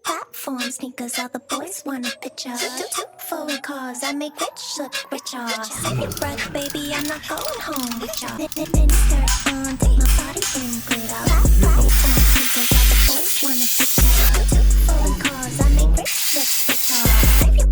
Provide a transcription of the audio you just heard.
Platform sneakers, all the boys want a picture. Two foreign cars, I make rich look richer. Save your breath, baby, I'm not going home with ya. Mini skirt on, take my body in glitter. Platform sneakers, all the boys want a picture. Two foreign cars, I make rich look richer. Save your